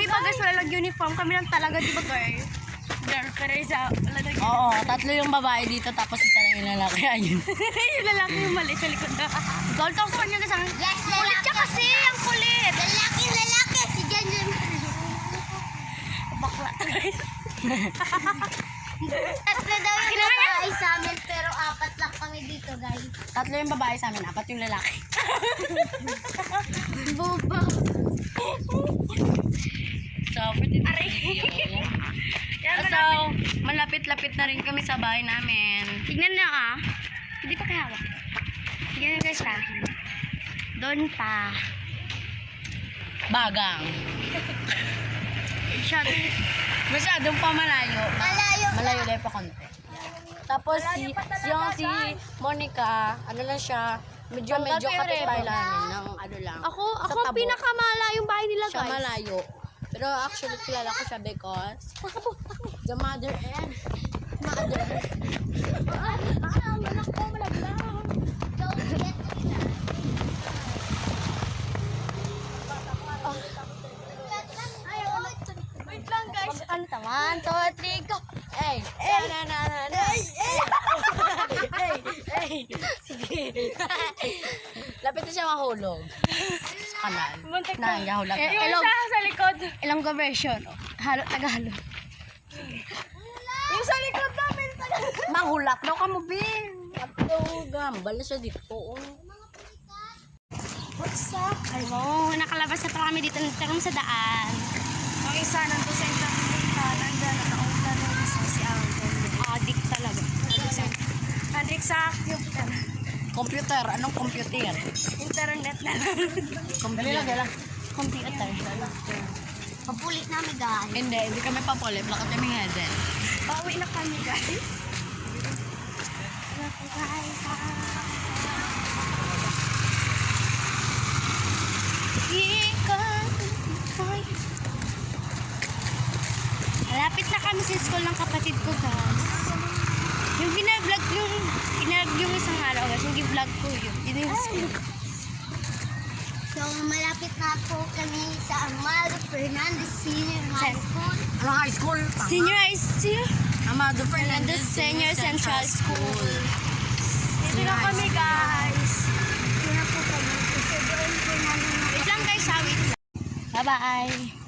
iba guys, wala lang uniform. Kami lang talaga, di ba girl? Girl, pero isa, wala lang. Oo, tatlo yung babae dito tapos isa lang yung lalaki. Ayun. Yung lalaki yung mali sa likod na. Gold talk sa kanya guys. Yes, Kulit lalaki. siya kasi, ang kulit. Lalaki. Si Jan. Bakla guys. Tatlo daw yung babae sa amin, pero 4 lang kami dito, guys. Tatlo yung babae sa amin, 4 yung lalaki. Boba. So, for today's video. So, malapit-lapit na rin kami sa bahay namin. Tignan na ka. Hindi pa kaya hawak. Tignan na guys ha. Doon pa. Bagang. Shot. Masyadong pa malayo. Malayo. Malayo dahil pa konti. Tapos si Monica, ano lang siya, medyo kapitbahay namin ng ano lang. Ako sa ang Tabo. pinakamalayong bahay nila Siya guys. malayo. Pero actually kilala ko siya because the mother and mother. Wait lang guys. Ano ta? 1, 2, 3, go. Hey, sige. Lapit na siya mahulog. Sa kanal. Muntik Na, yahulog. Yung isa sa likod. Ilonggo version. Halo, Tagalog. Yung sa likod namin, Tagalog. Mahulak daw ka mo, Bin. Ato, gambal na siya dito. What's up? Hello, nakalabas na pala kami dito ng sa daan. Ang isa nandun sa isang nandun, nakaunta na isa si Alvin. Adik talaga. Adik sa computer. Computer, anong computer? Internet na lang. Computer. Computer. Papulit namin, guys. Hindi kami papulit. Lakat kami nga din. Pauwi na kami guys. Malapit na kami sa school ng kapatid ko guys. Yung gina-vlog yung isang araw guys, yung gi-vlog ko yun. Yun yung school. So, malapit na po kami sa Amado Fernandez Senior High School. Ano high school? Senior high school. Amado Fernandez Senior Central School. Dito na Senior kami guys. Dito na po kami. Kasi doon po namin Wait lang guys, wait lang. Bye-bye.